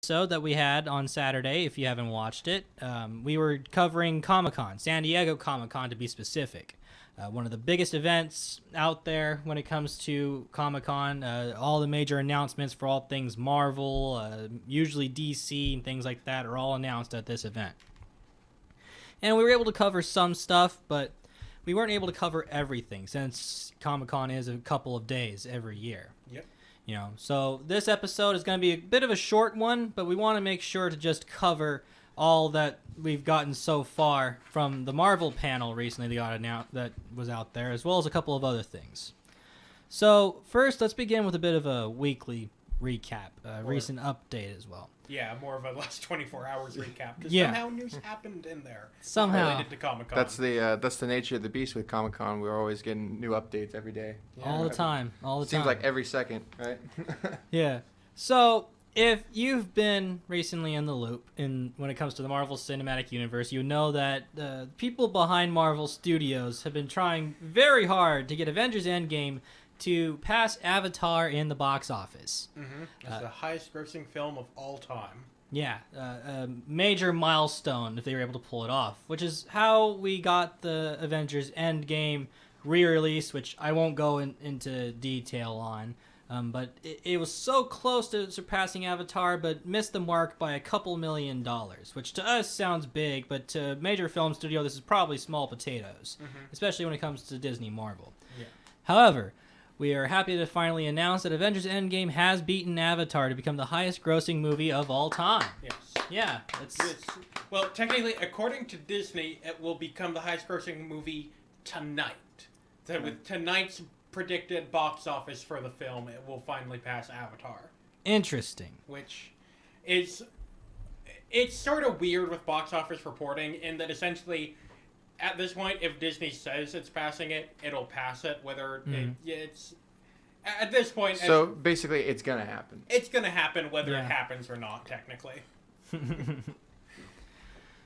episode that we had on Saturday, if you haven't watched it, we were covering Comic-Con, San Diego Comic-Con to be specific. One of the biggest events out there when it comes to Comic-Con. All the major announcements for all things Marvel, usually DC and things like that, are all announced at this event. And we were able to cover some stuff, but we weren't able to cover everything since Comic-Con is a couple of days every year. Yep. You know, so this episode is going to be a bit of a short one, but we want to make sure to just cover all that we've gotten so far from the Marvel panel recently that was out there, as well as a couple of other things. So first, let's begin with a bit of a weekly recap, recent update as well. Yeah, more of a last 24 hours recap. Because somehow news happened in there. Somehow. Related to Comic-Con. That's the nature of the beast with Comic-Con. We're always getting new updates every day. Yeah. All the time. Seems like every second, right? Yeah. So if you've been recently in the loop when it comes to the Marvel Cinematic Universe, you know that people behind Marvel Studios have been trying very hard to get Avengers Endgame to pass Avatar in the box office. Mm-hmm. It's the highest grossing film of all time. Yeah, a major milestone if they were able to pull it off, which is how we got the Avengers Endgame re-release, which I won't go into detail on. But it was so close to surpassing Avatar, but missed the mark by a couple $1 million, which to us sounds big, but to a major film studio, this is probably small potatoes, especially when it comes to Disney Marvel. Yeah. However, we are happy to finally announce that Avengers Endgame has beaten Avatar to become the highest grossing movie of all time. Yes. Yeah. Well, technically, according to Disney, it will become the highest grossing movie tonight. So with tonight's predicted box office for the film, it will finally pass Avatar. Interesting. Which is... It's sort of weird with box office reporting in that essentially... At this point, if Disney says it's passing it, it'll pass it. Whether it's at this point. So basically, it's gonna happen. It's gonna happen whether it happens or not. Technically.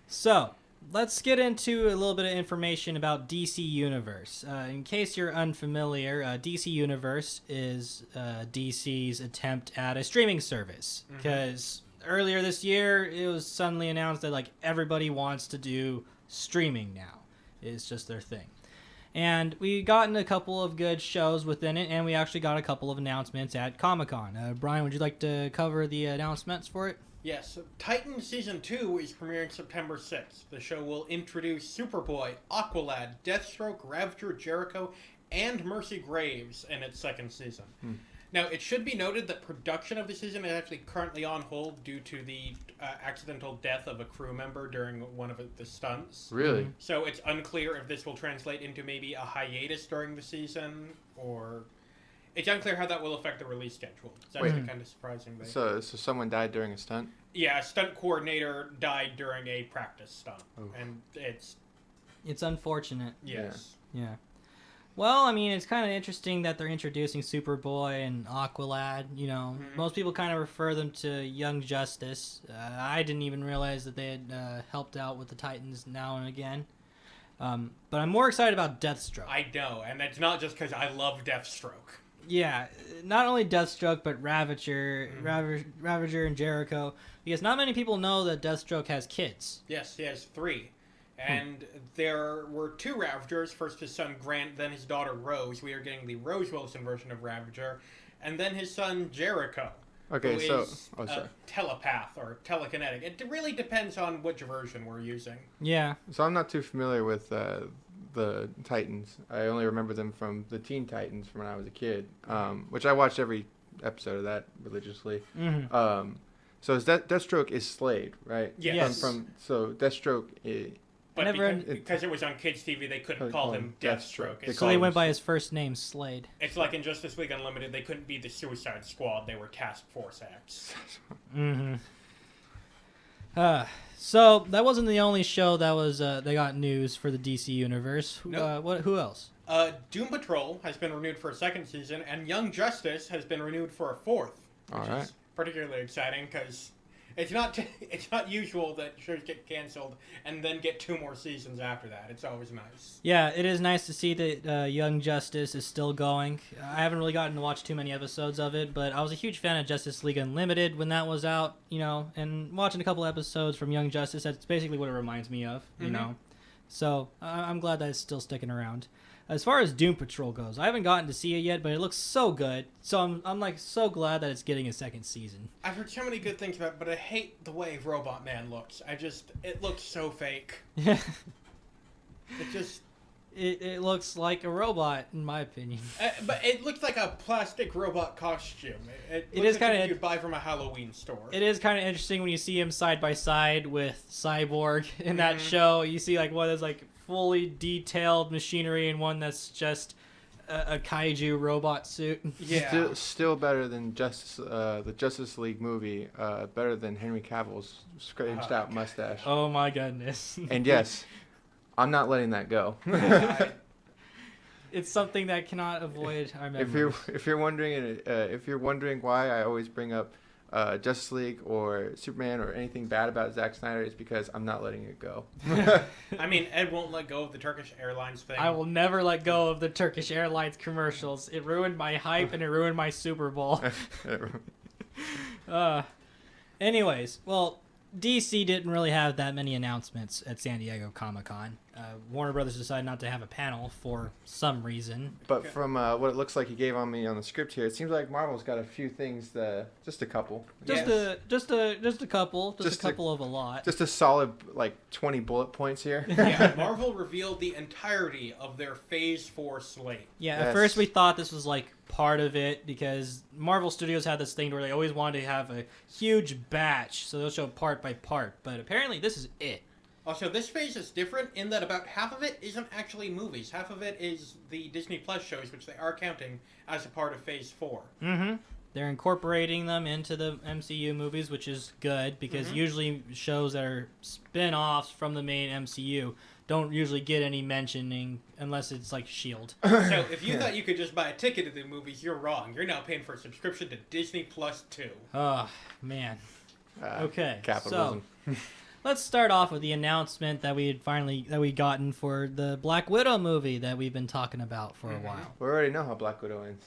So let's get into a little bit of information about DC Universe. In case you're unfamiliar, DC Universe is DC's attempt at a streaming service. Because earlier this year, it was suddenly announced that everybody wants to do streaming now. It's just their thing. And we gotten a couple of good shows within it, and we actually got a couple of announcements at Comic-Con. Brian, would you like to cover the announcements for it? Yes. Titan Season 2 is premiering September 6th. The show will introduce Superboy, Aqualad, Deathstroke, Ravager, Jericho, and Mercy Graves in its second season. Now, it should be noted that production of the season is actually currently on hold due to the accidental death of a crew member during one of the stunts. Really? So it's unclear if this will translate into maybe a hiatus during the season, or... It's unclear how that will affect the release schedule. It's actually kind of surprising. So someone died during a stunt? Yeah, a stunt coordinator died during a practice stunt. Oof. And it's unfortunate. Yes. Yeah. Well, I mean, it's kind of interesting that they're introducing Superboy and Aqualad. You know, most people kind of refer them to Young Justice. I didn't even realize that they had helped out with the Titans now and again. But I'm more excited about Deathstroke. I know, and it's not just because I love Deathstroke. Yeah, not only Deathstroke, but Ravager and Jericho. Because not many people know that Deathstroke has kids. Yes, he has 3. And there were 2 Ravagers. First his son Grant, then his daughter Rose. We are getting the Rose Wilson version of Ravager. And then his son Jericho. Okay, who so... is a telepath or telekinetic. It really depends on which version we're using. Yeah. So I'm not too familiar with the Titans. I only remember them from the Teen Titans from when I was a kid, which I watched every episode of that religiously. So Deathstroke is Slade, right? Yes. So Deathstroke is... But because it was on Kids TV, they couldn't call him Deathstroke. So they went by his first name, Slade. It's like in Justice League Unlimited, they couldn't be the Suicide Squad. They were Task Force X. So that wasn't the only show that was they got news for the DC Universe. Nope. Who else? Doom Patrol has been renewed for a 2nd season, and Young Justice has been renewed for a 4th. Which is particularly exciting because It's not usual that shows get canceled and then get 2 more seasons after that. It's always nice. Yeah, it is nice to see that Young Justice is still going. I haven't really gotten to watch too many episodes of it, but I was a huge fan of Justice League Unlimited when that was out, and watching a couple episodes from Young Justice, that's basically what it reminds me of, you know. So I'm glad that it's still sticking around. As far as Doom Patrol goes, I haven't gotten to see it yet, but it looks so good. So I'm like so glad that it's getting a second season. I've heard so many good things about it, but I hate the way Robot Man looks. It looks so fake. Yeah. It just... It looks like a robot, in my opinion. But it looks like a plastic robot costume. It is looks like kinda... something you'd buy from a Halloween store. It is kind of interesting when you see him side by side with Cyborg in that show. You see like one that's like fully detailed machinery and one that's just a kaiju robot suit. Yeah. Still better than the Justice League movie. Better than Henry Cavill's scratched out mustache. Oh my goodness. And yes, I'm not letting that go. It's something that cannot avoid our memories. If you're wondering why I always bring up Justice League or Superman or anything bad about Zack Snyder, it's because I'm not letting it go. I mean, Ed won't let go of the Turkish Airlines thing. I will never let go of the Turkish Airlines commercials. It ruined my hype and it ruined my Super Bowl. Anyways, well, DC didn't really have that many announcements at San Diego Comic-Con. Warner Brothers decided not to have a panel for some reason. But from what it looks like he gave on me on the script here, it seems like Marvel's got a few things, just a couple. Just a couple of a lot. Just a solid, 20 bullet points here. Yeah, Marvel revealed the entirety of their Phase 4 slate. Yeah, at first we thought this was part of it because Marvel Studios had this thing where they always wanted to have a huge batch, so they'll show part by part. But apparently this is it. Also, this phase is different in that about half of it isn't actually movies. Half of it is the Disney Plus shows, which they are counting as a part of Phase 4. Mm-hmm. They're incorporating them into the MCU movies, which is good because usually shows that are spin-offs from the main MCU don't usually get any mentioning unless it's like S.H.I.E.L.D. So if you thought you could just buy a ticket to the movies, you're wrong. You're now paying for a subscription to Disney Plus 2. Oh, man. Okay, capitalism. So let's start off with the announcement that we gotten for the Black Widow movie that we've been talking about for a while. We already know how Black Widow ends.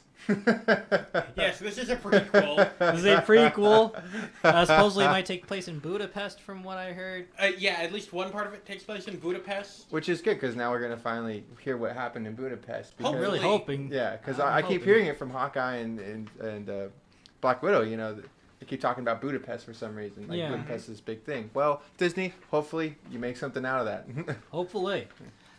Yes, this is a prequel. This is a prequel. Supposedly it might take place in Budapest, from what I heard. Yeah, at least one part of it takes place in Budapest. Which is good, because now we're going to finally hear what happened in Budapest. I'm really hoping. Yeah, because I keep hearing it from Hawkeye and Black Widow, they keep talking about Budapest for some reason. Budapest is this big thing. Well, Disney, hopefully you make something out of that. Hopefully.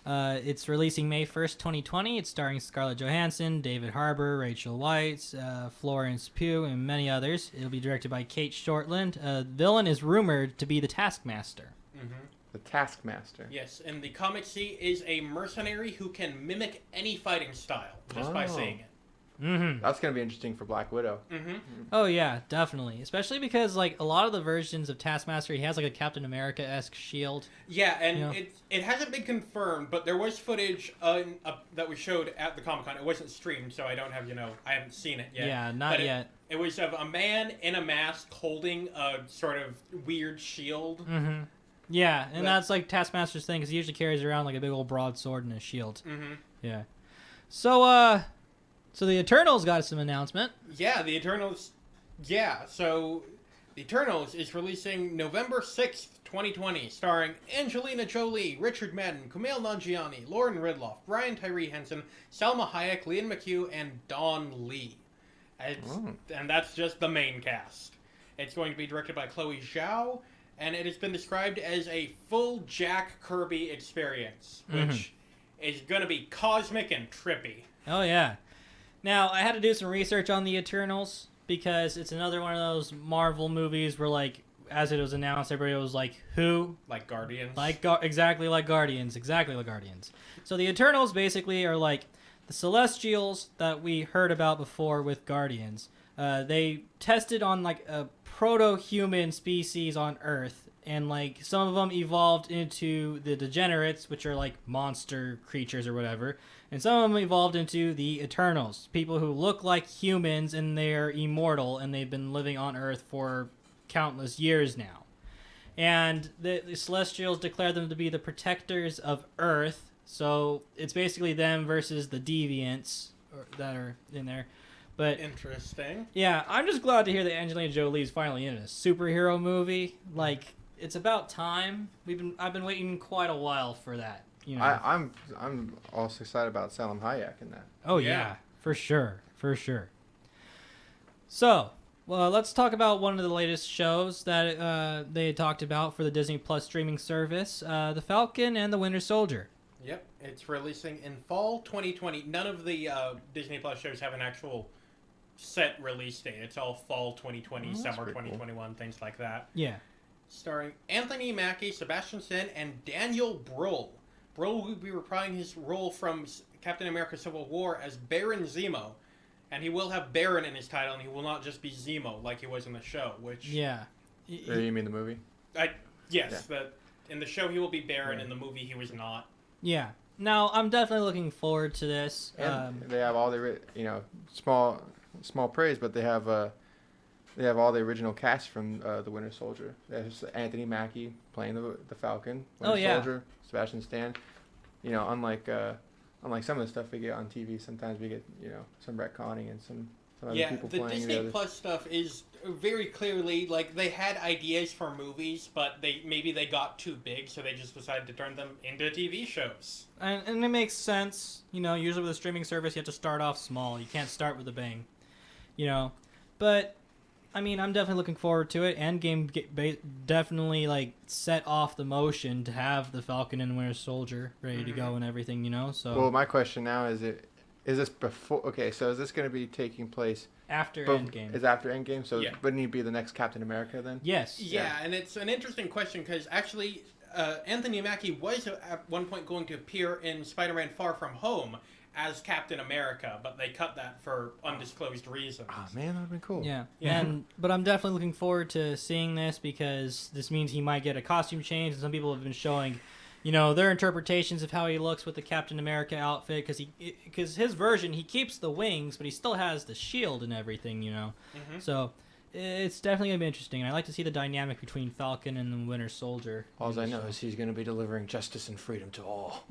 It's releasing May 1st, 2020. It's starring Scarlett Johansson, David Harbour, Rachel Weisz, Florence Pugh, and many others. It'll be directed by Kate Shortland. The villain is rumored to be the Taskmaster. Mm-hmm. The Taskmaster. Yes, and the comic C is a mercenary who can mimic any fighting style just by saying it. Mm-hmm. That's going to be interesting for Black Widow. Mm-hmm. Oh, yeah, definitely. Especially because, a lot of the versions of Taskmaster, he has, a Captain America-esque shield. Yeah, and it hasn't been confirmed, but there was footage that was showed at the Comic-Con. It wasn't streamed, so I don't have, I haven't seen it yet. Yeah, not yet. It was of a man in a mask holding a sort of weird shield. Mm-hmm. Yeah, and that's, Taskmaster's thing, because he usually carries around, a big old broadsword and a shield. Mm-hmm. Yeah. So the Eternals got some announcement. Yeah, the Eternals. Yeah, so the Eternals is releasing November 6th, 2020, starring Angelina Jolie, Richard Madden, Kumail Nanjiani, Lauren Ridloff, Brian Tyree Henson, Salma Hayek, Liam McHugh, and Dawn Lee. And that's just the main cast. It's going to be directed by Chloe Zhao, and it has been described as a full Jack Kirby experience, which is going to be cosmic and trippy. Oh, yeah. Now, I had to do some research on the Eternals because it's another one of those Marvel movies where, as it was announced, everybody was like, who? Like Guardians. Exactly like Guardians. So the Eternals basically are the Celestials that we heard about before with Guardians. They tested on, a proto-human species on Earth, and, some of them evolved into the Degenerates, which are, monster creatures or whatever. And some of them evolved into the Eternals, people who look like humans and they're immortal and they've been living on Earth for countless years now. And the Celestials declare them to be the protectors of Earth. So it's basically them versus the Deviants that are in there. But Interesting. yeah, I'm just glad to hear that Angelina Jolie's finally in a superhero movie. Like, it's about time. I've been waiting quite a while for that. You know. I'm also excited about Salem Hayek in that. Oh yeah, for sure. So, well, let's talk about one of the latest shows that they had talked about for the Disney Plus streaming service, The Falcon and the Winter Soldier. Yep, it's releasing in fall 2020. None of the Disney Plus shows have an actual set release date. It's all fall 2020, summer 2021, things like that. Yeah. Starring Anthony Mackie, Sebastian Stan, and Daniel Bruhl. Bruhl will be reprising his role from Captain America Civil War as Baron Zemo. And he will have Baron in his title, and he will not just be Zemo like he was in the show, which... Yeah. Or you mean the movie? Yes, in the show he will be Baron, in the movie he was not. Yeah. Now, I'm definitely looking forward to this. And they have all the, small praise, but they have all the original cast from the Winter Soldier. There's Anthony Mackie playing the Falcon, Winter Soldier, Sebastian Stan. Unlike some of the stuff we get on TV, sometimes we get some retconning and some other people playing. The Disney Plus stuff is very clearly like they had ideas for movies, but maybe they got too big, so they just decided to turn them into TV shows. And it makes sense. Usually with a streaming service, you have to start off small. You can't start with a bang. But I mean, I'm definitely looking forward to it. Endgame definitely set off the motion to have the Falcon and Winter Soldier ready to go and everything. So. Well, my question now is this before? Okay, so is this going to be taking place after Endgame? Is after Endgame? So wouldn't he be the next Captain America then? Yes. Yeah, and it's an interesting question because actually, Anthony Mackie was at one point going to appear in Spider-Man: Far From Home as Captain America, but they cut that for undisclosed reasons. Oh man, that would have been cool. Yeah. But I'm definitely looking forward to seeing this because this means he might get a costume change, and some people have been showing, their interpretations of how he looks with the Captain America outfit because his version, he keeps the wings, but he still has the shield and everything, So it's definitely going to be interesting. And I like to see the dynamic between Falcon and the Winter Soldier. All I know is he's going to be delivering justice and freedom to all.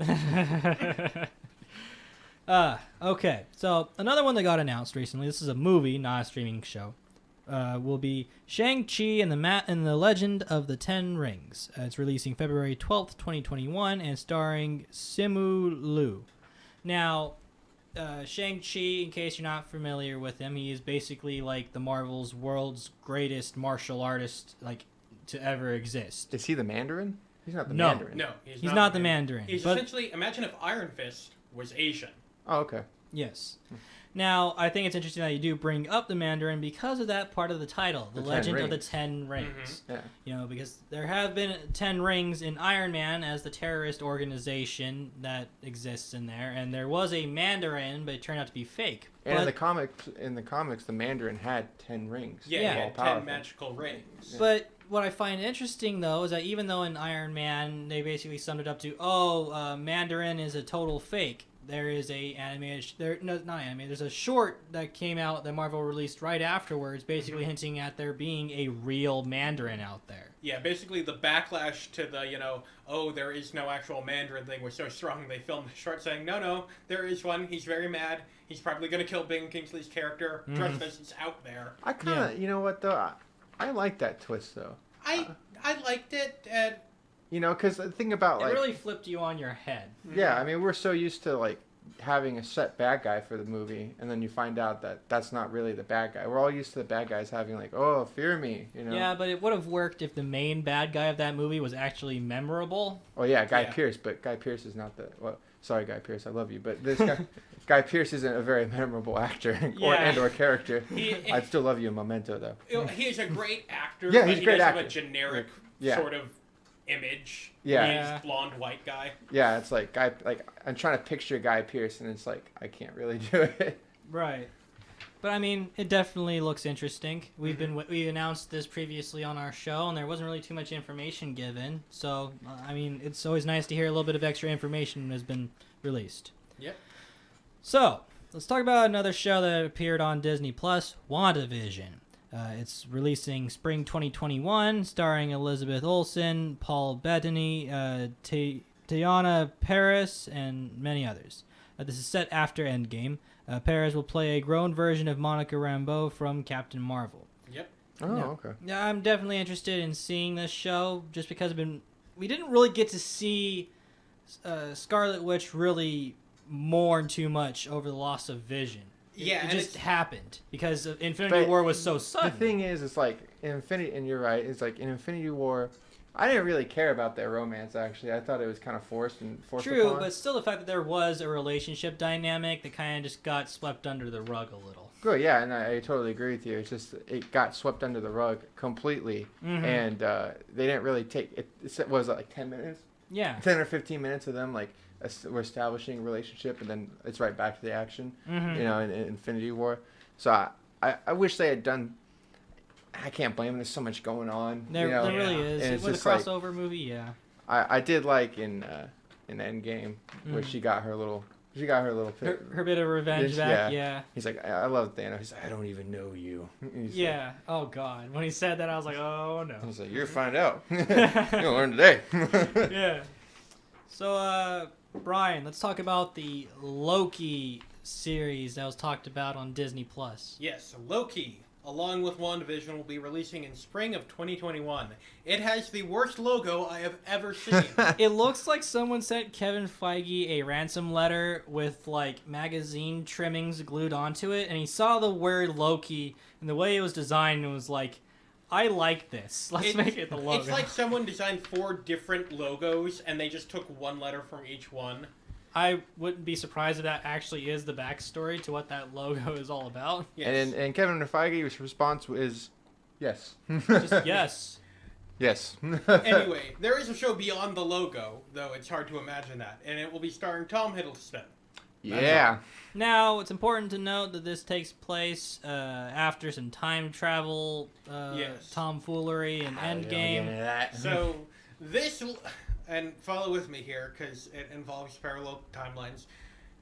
Okay, so another one that got announced recently, this is a movie, not a streaming show, will be Shang-Chi and the Legend of the Ten Rings. It's releasing February 12th, 2021, and starring Simu Liu. Now, Shang-Chi, in case you're not familiar with him, he is basically like the Marvel's world's greatest martial artist, to ever exist. Is he the Mandarin? He's not the Mandarin. No, he's not the Mandarin. He's essentially, imagine if Iron Fist was Asian. Oh, okay. Yes. Now, I think it's interesting that you do bring up the Mandarin because of that part of the title, The Legend of the Ten Rings. Yeah. Because there have been 10 rings in Iron Man as the terrorist organization that exists in there, and there was a Mandarin, but it turned out to be fake. And in the comics, the Mandarin had 10 rings. Yeah, he had 10 magical rings. Yeah. But what I find interesting, though, is that even though in Iron Man they basically summed it up to, Mandarin is a total fake, there is there's a short that came out that Marvel released right afterwards, basically hinting at there being a real Mandarin out there. Yeah, basically the backlash to the, there is no actual Mandarin thing was so strong they filmed a short saying, no, there is one, he's very mad, he's probably going to kill Ben Kingsley's character, trust us, it's out there. I kind of, you know what, though, I like that twist, though. I liked it, and... because the thing about, it really flipped you on your head. Yeah, I mean, we're so used to, having a set bad guy for the movie, and then you find out that that's not really the bad guy. We're all used to the bad guys having, fear me, Yeah, but it would have worked if the main bad guy of that movie was actually memorable. Oh, yeah, Guy Pearce, but Guy Pearce is not the... Well, sorry, Guy Pearce, I love you, but this guy... Guy Pearce isn't a very memorable actor or character. I'd still love you in Memento, though. He is a great actor, yeah, but he's a great actor. Have a generic sort of image. Yeah. He's blonde white guy. Yeah, it's I'm trying to picture Guy Pearce, and it's I can't really do it. Right. But I mean, it definitely looks interesting. We announced this previously on our show, and there wasn't really too much information given. So, I mean, it's always nice to hear a little bit of extra information has been released. Yep. So, let's talk about another show that appeared on Disney Plus, WandaVision. It's releasing spring 2021, starring Elizabeth Olsen, Paul Bettany, Teyana Paris, and many others. This is set after Endgame. Paris will play a grown version of Monica Rambeau from Captain Marvel. Yep. Oh, okay. Yeah, I'm definitely interested in seeing this show just because we didn't really get to see Scarlet Witch really mourn too much over the loss of Vision. Yeah, it just happened because Infinity War was so sudden. The thing is, it's like and you're right. It's like in Infinity War, I didn't really care about their romance. Actually, I thought it was kind of forced True, upon. but still, the fact that there was a relationship dynamic that kind of just got swept under the rug a little. Good, yeah, and I totally agree with you. It's just it got swept under the rug completely, and they didn't really take it. What was it, like 10 minutes? Yeah, 10 or 15 minutes of them like we're establishing a relationship, and then it's right back to the action. You know, in Infinity War. So I wish they had done. I can't blame them. There's so much going on. There really is. And it's With a just like, crossover movie, yeah. I did like in Endgame where she got her little her bit of revenge back. Yeah. He's like, I love Thanos. He's like, I don't even know you. Yeah. Oh God. When he said that, I was like, oh no. He's like, you're find out. You'll learn today. Yeah. So, Brian, let's talk about the Loki series that was talked about on Disney Plus. Yes, Loki, along with WandaVision, will be releasing in spring of 2021. It has the worst logo I have ever seen. It looks like someone sent Kevin Feige a ransom letter with like magazine trimmings glued onto it, and he saw the word Loki and the way it was designed and was like, I like this. Let's make it the logo. It's like someone designed 4 different logos and they just took one letter from each one. I wouldn't be surprised if that actually is the backstory to what that logo is all about. Yes. And Kevin Feige's response is, yes. Just yes. Yes. Anyway, there is a show beyond the logo, though it's hard to imagine that, and it will be starring Tom Hiddleston. Yeah. Now, it's important to note that this takes place after some time travel tomfoolery and Endgame. So, this... And follow with me here, because it involves parallel timelines.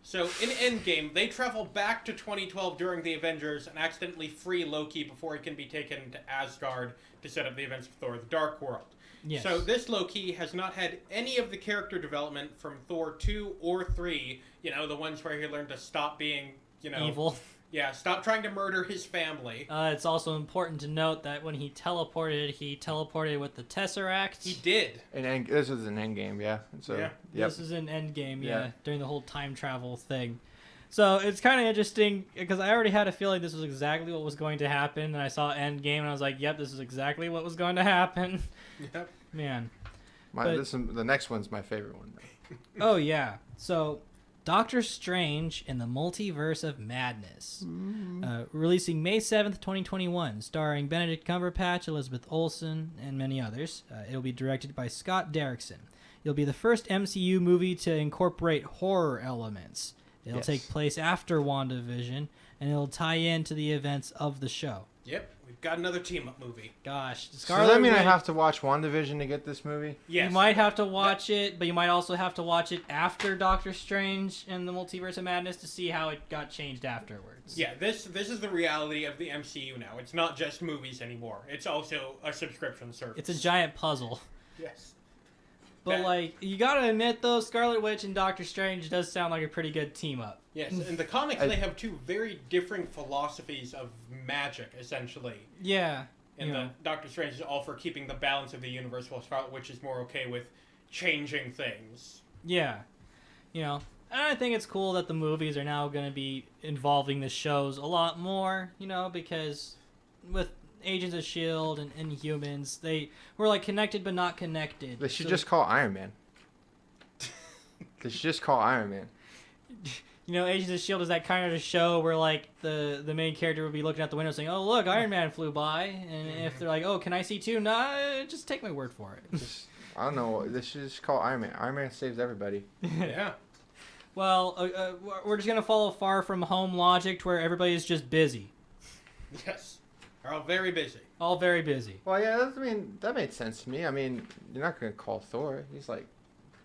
So, in Endgame, they travel back to 2012 during the Avengers and accidentally free Loki before he can be taken to Asgard to set up the events of Thor: The Dark World. Yes. So, this Loki has not had any of the character development from Thor 2 or 3, you know, the ones where he learned to stop being, you know... evil. Yeah, stop trying to murder his family. It's also important to note that when he teleported with the Tesseract. He did. And this was an Endgame, yeah. So, yeah. Yep. This is an Endgame, during the whole time travel thing. So it's kind of interesting because I already had a feeling this was exactly what was going to happen, and I saw Endgame and I was like, yep, this is exactly what was going to happen. Yep. Man. The next one's my favorite one. Oh, yeah. So... Doctor Strange in the Multiverse of Madness. Releasing May 7th, 2021, starring Benedict Cumberbatch, Elizabeth Olsen, and many others. It'll be directed by Scott Derrickson. It'll be the first MCU movie to incorporate horror elements. It'll take place after WandaVision, and it'll tie into the events of the show. Yep, we've got another team-up movie. Gosh. Does that mean I have to watch WandaVision to get this movie? Yes. You might have to watch it, but you might also have to watch it after Doctor Strange and the Multiverse of Madness to see how it got changed afterwards. Yeah, this is the reality of the MCU now. It's not just movies anymore. It's also a subscription service. It's a giant puzzle. Yes. But, like, you gotta admit, though, Scarlet Witch and Doctor Strange does sound like a pretty good team-up. Yes, in the comics, they have 2 very different philosophies of magic, essentially. Yeah. And the Doctor Strange is all for keeping the balance of the universe, while Scarlet Witch is more okay with changing things. Yeah. You know, and I think it's cool that the movies are now going to be involving the shows a lot more, you know, because with Agents of S.H.I.E.L.D. and Inhumans, they were, like, connected but not connected. They should just call Iron Man. They should just call Iron Man. You know, Agents of S.H.I.E.L.D. is that kind of a show where, like, the main character would be looking out the window saying, oh, look, Iron Man flew by. And if they're like, oh, can I see too? Nah, just take my word for it. I don't know. They should just call Iron Man. Iron Man saves everybody. Yeah. Well, we're just going to follow Far From Home logic to where everybody's just busy. Yes. They're all very busy. All very busy. Well, yeah, that made sense to me. I mean, you're not going to call Thor. He's, like,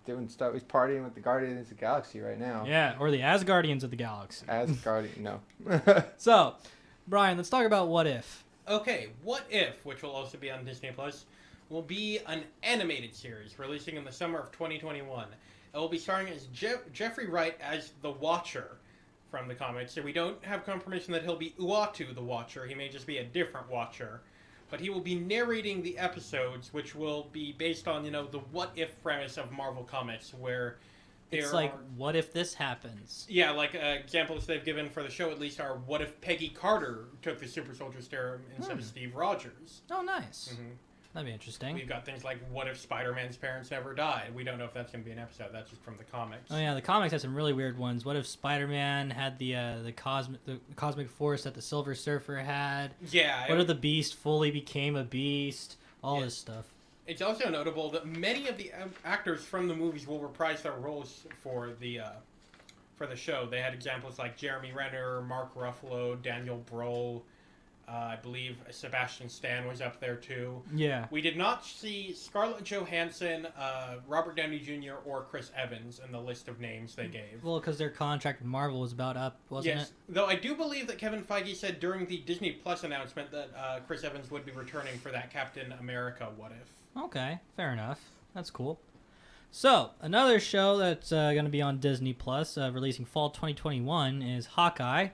doing stuff. He's partying with the Guardians of the Galaxy right now. Yeah, or the Asgardians of the Galaxy. Asgardian, no. So, Brian, let's talk about What If. Okay, What If, which will also be on Disney Plus, will be an animated series releasing in the summer of 2021. It will be starring as Jeffrey Wright as the Watcher from the comics. So we don't have confirmation that he'll be Uatu the Watcher. He may just be a different Watcher. But he will be narrating the episodes, which will be based on, the what if premise of Marvel Comics, where It's like, what if this happens? Yeah, like examples they've given for the show at least are what if Peggy Carter took the super soldier serum instead of Steve Rogers. Oh, nice. Mm-hmm. That'd be interesting. We've got things like what if Spider-Man's parents never died. We don't know if that's going to be an episode. That's just from the comics. Oh yeah, the comics have some really weird ones. What if Spider-Man had the cosmic force that the Silver Surfer had? Yeah. What if the Beast fully became a beast? All this stuff. It's also notable that many of the actors from the movies will reprise their roles for the show. They had examples like Jeremy Renner, Mark Ruffalo, Daniel Brohl. I believe Sebastian Stan was up there too. Yeah. We did not see Scarlett Johansson, Robert Downey Jr., or Chris Evans in the list of names they gave. Well, because their contract with Marvel was about up, wasn't it? Though I do believe that Kevin Feige said during the Disney Plus announcement that Chris Evans would be returning for that Captain America What If. Okay, fair enough. That's cool. So, another show that's going to be on Disney Plus, releasing fall 2021, is Hawkeye.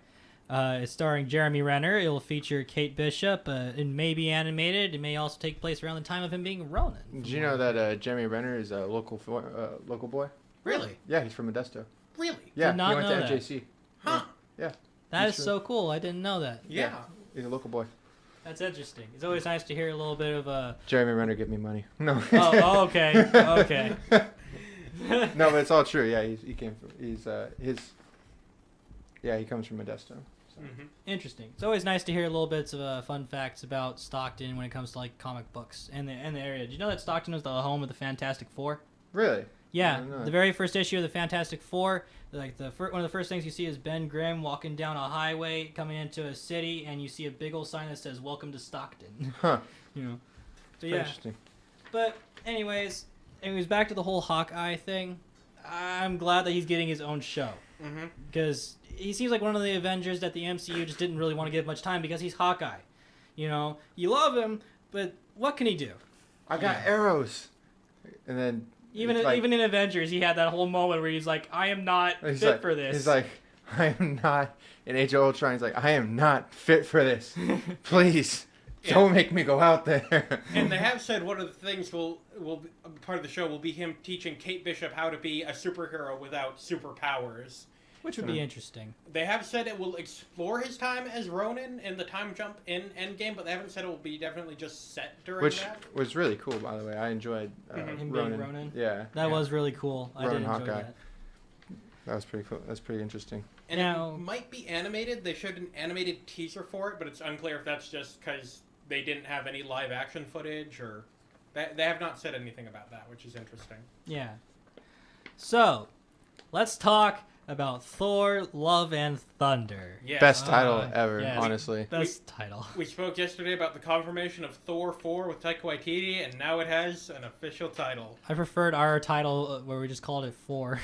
It's starring Jeremy Renner. It will feature Kate Bishop. It may be animated. It may also take place around the time of him being Ronin. Did you know that Jeremy Renner is a local boy? Really? Yeah, he's from Modesto. Really? Yeah, Did not he went know to that. NJC. Huh. Yeah. That is so cool. I didn't know that. Yeah. He's a local boy. That's interesting. It's always nice to hear a little bit of a... Jeremy Renner, give me money. No. Oh, okay. Okay. No, but it's all true. Yeah, he came from... he comes from Modesto. So. Mm-hmm. Interesting. It's always nice to hear little bits of fun facts about Stockton when it comes to like comic books and the area. Did you know that Stockton was the home of the Fantastic Four? Really? Yeah, the very first issue of the Fantastic Four, like one of the first things you see is Ben Grimm walking down a highway coming into a city, and you see a big old sign that says "Welcome to Stockton." Huh. So yeah. Interesting. But anyways, back to the whole Hawkeye thing. I'm glad that he's getting his own show because he seems like one of the Avengers that the MCU just didn't really want to give much time because he's Hawkeye. You love him, but what can he do? I got arrows, and then. Even in Avengers, he had that whole moment where he's like, I am not fit for this. He's like, I am not. In Age of Ultron, he's like, I am not fit for this. Please, don't make me go out there. And they have said one of the things will part of the show will be him teaching Kate Bishop how to be a superhero without superpowers. Which would be interesting. They have said it will explore his time as Ronin in the time jump in Endgame, but they haven't said it will be definitely just set during that. Which was really cool, by the way. I enjoyed him Ronin. being Ronin. Yeah. That was really cool. I did enjoy Hawkeye. that. That was pretty cool. That's pretty interesting. And it might be animated. They showed an animated teaser for it, but it's unclear if that's just because they didn't have any live action footage or... They have not said anything about that, which is interesting. Yeah. So, let's talk about Thor: Love and Thunder. Yes. Best title ever, yes. honestly. Best title. We spoke yesterday about the confirmation of Thor 4 with Taika Waititi, and now it has an official title. I preferred our title where we just called it 4.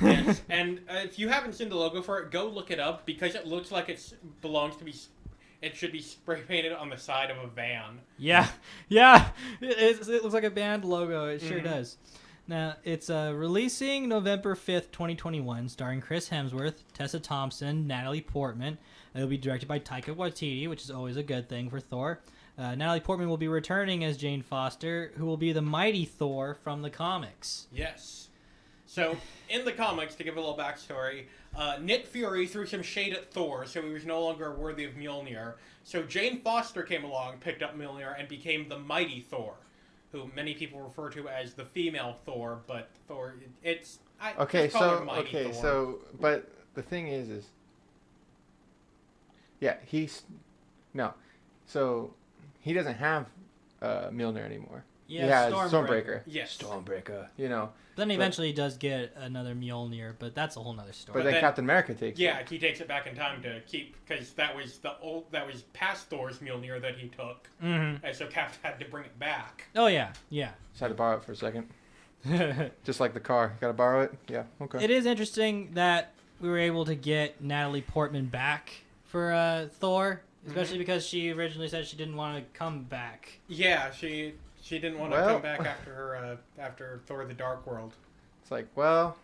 Yes. And if you haven't seen the logo for it, go look it up because it looks like it should be spray painted on the side of a van. Yeah. It looks like a band logo. It sure does. Now, it's releasing November 5th, 2021, starring Chris Hemsworth, Tessa Thompson, Natalie Portman. It'll be directed by Taika Waititi, which is always a good thing for Thor. Natalie Portman will be returning as Jane Foster, who will be the mighty Thor from the comics. Yes. So, in the comics, to give a little backstory, Nick Fury threw some shade at Thor, so he was no longer worthy of Mjolnir. So Jane Foster came along, picked up Mjolnir, and became the mighty Thor, who many people refer to as the female Thor, but Thor, but the thing is, yeah, so he doesn't have Mjolnir anymore. Yeah, he has Stormbreaker. Yes. Stormbreaker, Then eventually he does get another Mjolnir, but that's a whole nother story. But then Captain America takes it. Yeah, he takes it back in time to keep, because that was past Thor's Mjolnir that he took. Mm-hmm. And so Cap had to bring it back. Oh, yeah. Just had to borrow it for a second. Just like the car. Gotta borrow it? Yeah, okay. It is interesting that we were able to get Natalie Portman back for Thor. especially because she originally said she didn't want to come back. Yeah, she didn't want to come back after Thor: The Dark World. It's like, well,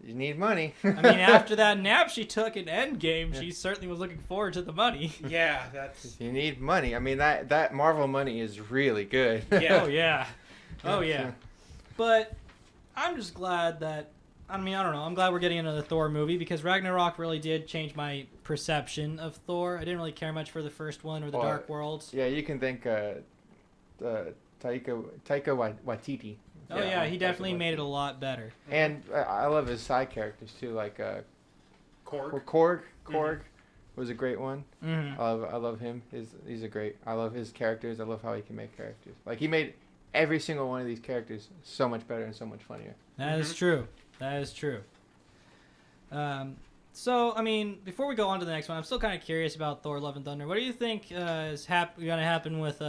you need money. I mean, after that nap she took in Endgame, she certainly was looking forward to the money. Yeah, that's... You need money. I mean, that Marvel money is really good. Yeah. Oh, yeah. Oh, yeah. But I'm just glad that... I mean, I don't know. I'm glad we're getting another Thor movie because Ragnarok really did change my perception of Thor. I didn't really care much for the first one or the Dark Worlds. Yeah, you can thank Taika Waititi. Oh, yeah. He definitely made it a lot better. And I love his side characters, too, like Korg. Korg was a great one. Mm-hmm. I love him. He's a great... I love his characters. I love how he can make characters. Like, he made every single one of these characters so much better and so much funnier. That is true. That is true. So, I mean, before we go on to the next one, I'm still kind of curious about Thor: Love and Thunder. What do you think is going to happen with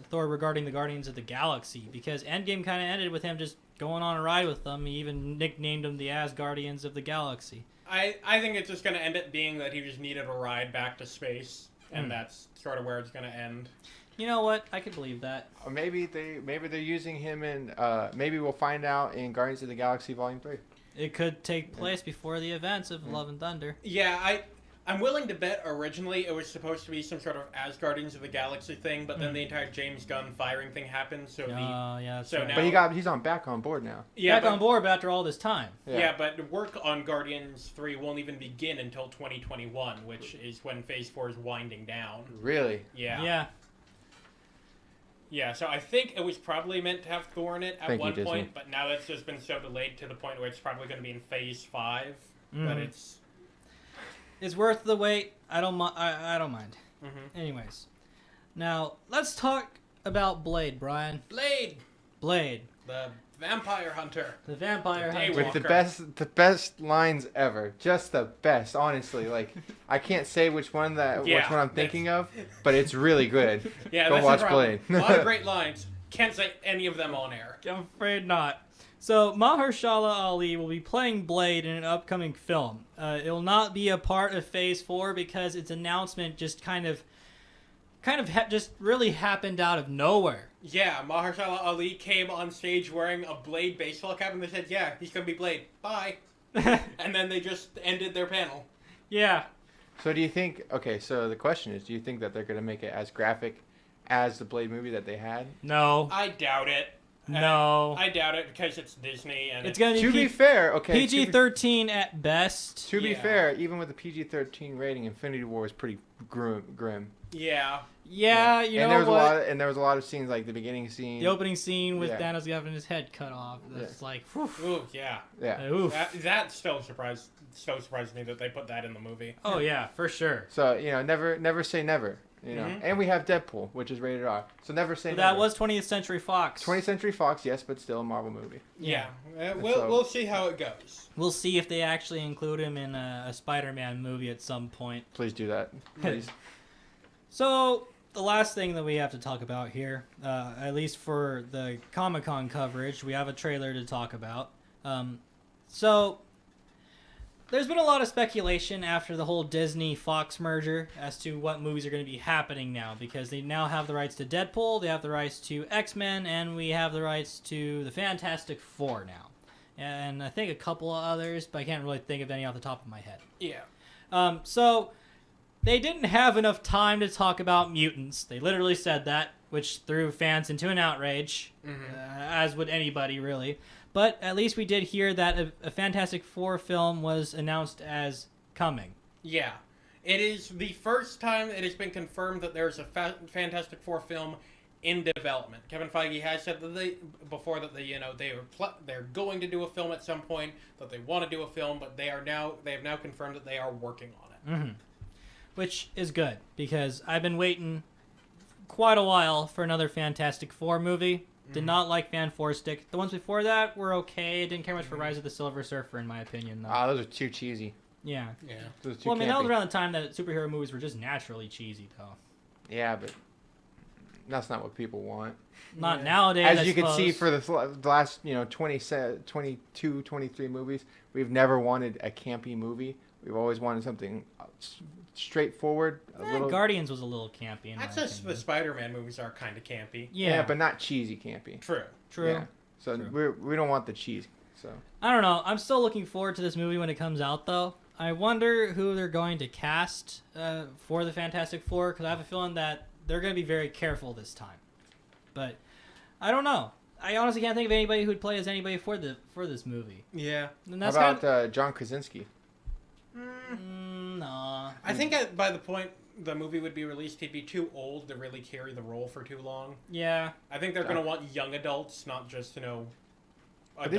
Thor regarding the Guardians of the Galaxy? Because Endgame kind of ended with him just going on a ride with them. He even nicknamed them the Asgardians of the Galaxy. I think it's just going to end up being that he just needed a ride back to space, and that's sort of where it's going to end. You know what? I could believe that. Or maybe they're using him in... maybe we'll find out in Guardians of the Galaxy Volume 3. It could take place before the events of Love and Thunder. Yeah, I'm willing to bet originally it was supposed to be some sort of Asgardians of the Galaxy thing, but then the entire James Gunn firing thing happened, so that's so right. now, But he's back on board now. Yeah, back on board but after all this time. Yeah, but work on Guardians 3 won't even begin until 2021, which is when Phase 4 is winding down. Really? Yeah. Yeah. Yeah, so I think it was probably meant to have Thor in it at Thank you, one Disney. point, but now that's just been so delayed to the point where it's probably going to be in Phase 5. But it's worth the wait. I don't mind. Anyways, now let's talk about Blade, Brian. Blade. The vampire hunter. The vampire hunter. With the best lines ever. Just the best, honestly. Like, I can't say which one I'm thinking of, but it's really good. Yeah, Go watch Blade. A lot of great lines. Can't say any of them on air. I'm afraid not. So, Mahershala Ali will be playing Blade in an upcoming film. It will not be a part of Phase 4 because its announcement just just really happened out of nowhere. Yeah, Mahershala Ali came on stage wearing a Blade baseball cap and they said, yeah, he's going to be Blade. Bye. And then they just ended their panel. Yeah. So do you think... Okay, so the question is, do you think that they're going to make it as graphic as the Blade movie that they had? No. I doubt it. No. I doubt it because it's Disney and it's going to be fair, okay. PG-13 at best. To be fair, even with the PG-13 rating, Infinity War was pretty grim. Yeah. Yeah, you know what? There was a lot of scenes, like the beginning scene. The opening scene with Thanos having his head cut off. That's like, whew. Ooh, yeah. Yeah. Oof. That still surprised me that they put that in the movie. Oh, yeah, for sure. So, never say never. You know, and we have Deadpool, which is rated R. So never say never. That was 20th Century Fox. 20th Century Fox, yes, but still a Marvel movie. Yeah. We'll see how it goes. We'll see if they actually include him in a Spider-Man movie at some point. Please do that. Please. So, the last thing that we have to talk about here, at least for the Comic-Con coverage, we have a trailer to talk about. So, there's been a lot of speculation after the whole Disney-Fox merger as to what movies are going to be happening now, because they now have the rights to Deadpool, they have the rights to X-Men, and we have the rights to the Fantastic Four now. And I think a couple of others, but I can't really think of any off the top of my head. Yeah. So, they didn't have enough time to talk about mutants. They literally said that, which threw fans into an outrage, as would anybody, really. But at least we did hear that a Fantastic Four film was announced as coming. Yeah. It is the first time it has been confirmed that there's a Fantastic Four film in development. Kevin Feige has said that they're going to do a film at some point, that they want to do a film, but they have now confirmed that they are working on it. Mm-hmm. Which is good, because I've been waiting quite a while for another Fantastic Four movie. Did not like Fan Four Stick. The ones before that were okay. Didn't care much for Rise of the Silver Surfer, in my opinion, though. Those are too cheesy. Yeah. Those are too Well, I mean, that was campy. around the time that superhero movies were just naturally cheesy, though. Yeah, but that's not what people want. Not nowadays, As I you can see suppose. for the last 22, 23 movies, we've never wanted a campy movie. We've always wanted something straightforward. A little. Guardians was a little campy. In I'd my say the opinion. Spider-Man movies are kind of campy. Yeah, but not cheesy campy. True. True. Yeah. So True. we don't want the cheese. So I don't know. I'm still looking forward to this movie when it comes out, though. I wonder who they're going to cast for the Fantastic Four, because I have a feeling that they're going to be very careful this time. But I don't know. I honestly can't think of anybody who'd play as anybody for this movie. Yeah. And how that's about John Krasinski? Nah. I think by the point the movie would be released, he'd be too old to really carry the role for too long. Yeah. I think they're going to want young adults, not just, adults. But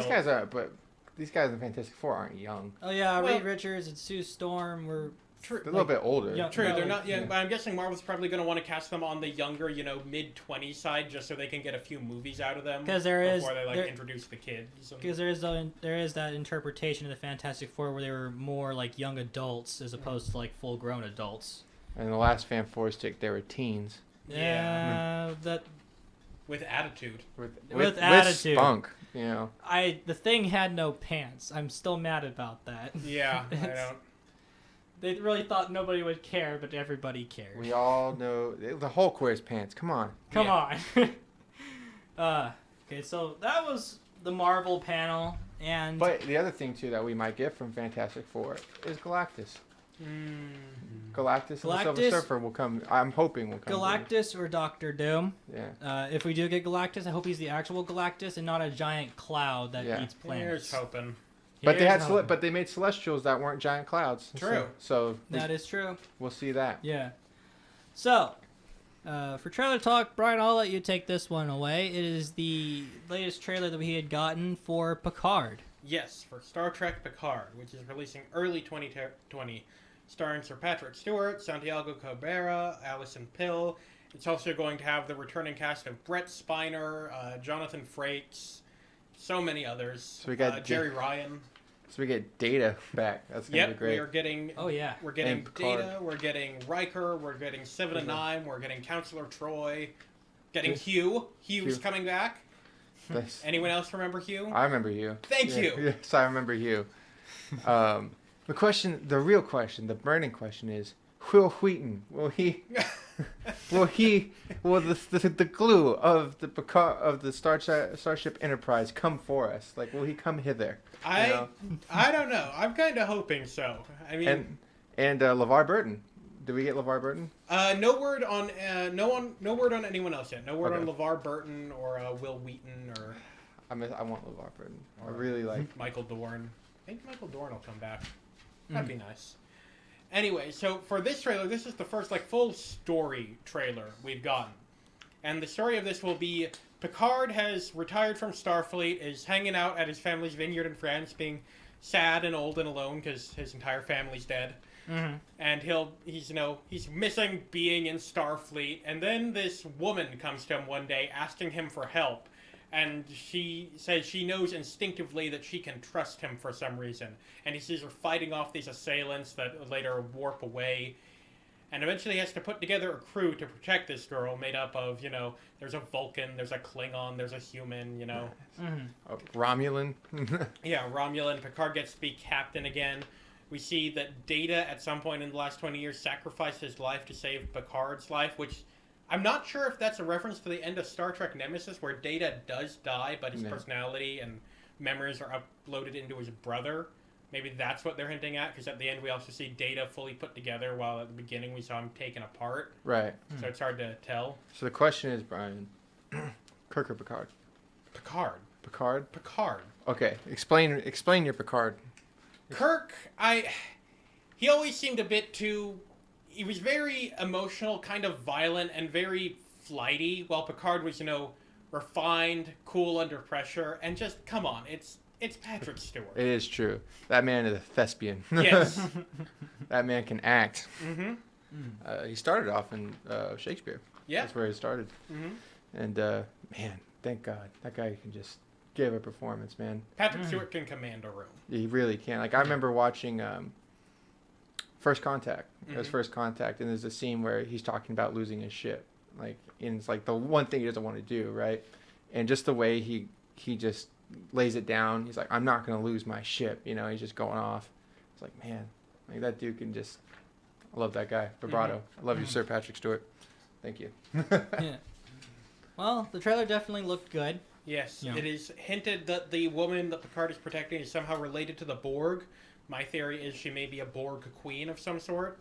these guys in Fantastic Four aren't young. Oh yeah, Well- Reed Richards and Sue Storm were. True. They're a little bit older. Yeah, True, no, they're not young, yeah. but I'm guessing Marvel's probably going to want to cast them on the younger, mid-20s side, just so they can get a few movies out of them. 'Cause there is- before they there- introduce the kids. Because there is that interpretation of the Fantastic Four where they were more like young adults as opposed to like full-grown adults. And the last Fantastic, they were teens Yeah, that with attitude. With attitude. spunk. the Thing had no pants. I'm still mad about that. Yeah, I don't. They really thought nobody would care, but everybody cared. We all know the Hulk wears pants. Come on. Come Yeah. on. Okay, so that was the Marvel panel, and But the other thing too that we might get from Fantastic Four is Galactus. Galactus and the Silver Galactus- Surfer will come. I'm hoping will come. Galactus or Doctor Doom. Yeah. If we do get Galactus, I hope he's the actual Galactus and not a giant cloud that Yeah. eats planets. Here's hoping. But they Here's had hoping. but they made Celestials that weren't giant clouds. True. So That is true. we'll see that. Yeah. So, for trailer talk, Brian, I'll let you take this one away. It is the latest trailer that we had gotten for Picard. Yes, for Star Trek Picard, which is releasing early 2020, starring Sir Patrick Stewart, Santiago Cabrera, Alison Pill. It's also going to have the returning cast of Brett Spiner, Jonathan Frakes, so many others. So we got Jerry Ryan. So we get Data back. That's gonna be Yep, great. we are getting. Oh yeah. We're getting And Picard. Data. We're getting Riker. We're getting 7 and 9. We're getting Counselor Troy. Getting Hugh. Hugh's Hugh. coming back. That's- Anyone else remember Hugh? I remember you. Thank Yeah. you. Yes, I remember you. The real question, the burning question is, Will Wheaton, will the glue of the Picard, of the Starship Enterprise come for us? Like, will he come hither? I don't know. I'm kind of hoping so. I mean, And LeVar Burton. Did we get LeVar Burton? no word on no word on anyone else yet. No word Okay. on LeVar Burton or Will Wheaton or I want LeVar Burton. I really like. Michael Dorn. I think Michael Dorn will come back. That'd be nice. Anyway, so for this trailer, this is the first full story trailer we've gotten. And the story of this will be Picard has retired from Starfleet, is hanging out at his family's vineyard in France, being sad and old and alone because his entire family's dead. Mm-hmm. And he's missing being in Starfleet. And then this woman comes to him one day asking him for help. And she says she knows instinctively that she can trust him for some reason. And he sees her fighting off these assailants that later warp away. And eventually he has to put together a crew to protect this girl made up of, there's a Vulcan, there's a Klingon, there's a human, Romulan. Yeah, Romulan. Picard gets to be captain again. We see that Data, at some point in the last 20 years, sacrificed his life to save Picard's life, which I'm not sure if that's a reference to the end of Star Trek Nemesis, where Data does die, but his personality and memories are uploaded into his brother. Maybe that's what they're hinting at, because at the end we also see Data fully put together, while at the beginning we saw him taken apart. Right. So it's hard to tell. So the question is, Brian, Kirk or Picard? Picard. Picard. Picard. Okay. Explain your Picard. Kirk, he always seemed a bit too... He was very emotional, kind of violent, and very flighty, while Picard was, refined, cool under pressure, and just, come on, it's Patrick Stewart. It is true. That man is a thespian. Yes. That man can act. Mm-hmm. He started off in Shakespeare. Yeah. That's where he started. Mm-hmm. And, man, thank God. That guy can just give a performance, man. Patrick Stewart can command a room. He really can. Like, I remember watching First Contact. It was Mhm. First Contact, and there's a scene where he's talking about losing his ship. Like, and it's like the one thing he doesn't want to do, right? And just the way he just lays it down. He's like, I'm not going to lose my ship. He's just going off. It's like, man, like that dude can just I love that guy. Vibrato. I love you, Sir Patrick Stewart. Thank you. Yeah. Well, the trailer definitely looked good. Yes, Yeah. it is hinted that the woman that Picard is protecting is somehow related to the Borg. My theory is she may be a Borg queen of some sort.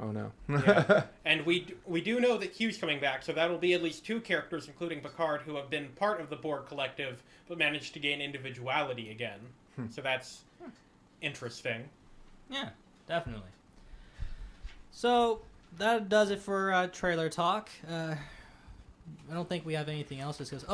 Oh no. Yeah. And we do know that Q's coming back, so that'll be at least 2 characters, including Picard, who have been part of the Borg collective, but managed to gain individuality again. So that's interesting. Yeah, definitely. So that does it for trailer talk. I don't think we have anything else to discuss.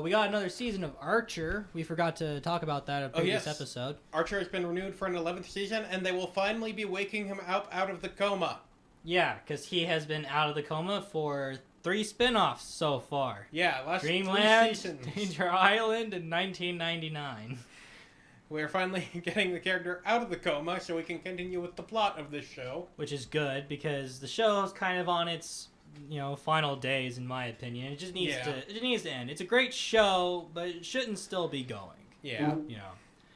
We got another season of Archer. We forgot to talk about that in a previous episode. Archer has been renewed for an 11th season, and they will finally be waking him up out of the coma. Yeah, because he has been out of the coma for 3 spin-offs so far. Yeah, last 3 Dreamland, seasons. Danger Island, and 1999. We're finally getting the character out of the coma so we can continue with the plot of this show. Which is good, because the show is kind of on its, final days, in my opinion. It just needs to end. It's a great show, but it shouldn't still be going. Yeah.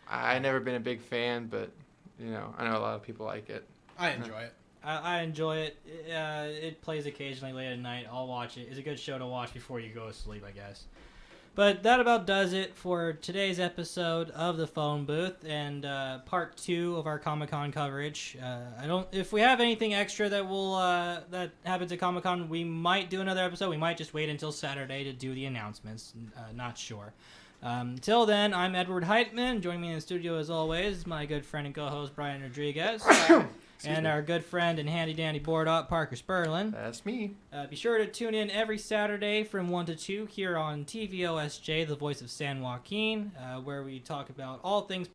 I've never been a big fan, but I know a lot of people like it. I enjoy it. I enjoy it. It plays occasionally late at night. I'll watch it. It's a good show to watch before you go to sleep, I guess. But that about does it for today's episode of the Phone Booth and part 2 of our Comic-Con coverage. If we have anything extra that happens at Comic-Con, we might do another episode. We might just wait until Saturday to do the announcements. Not sure. Till then, I'm Edward Heitman. Joining me in the studio as always, my good friend and co-host Brian Rodriguez. And our good friend and handy-dandy board op, Parker Spurlin. That's me. Be sure to tune in every Saturday from 1 to 2 here on TVOSJ, the voice of San Joaquin, where we talk about all things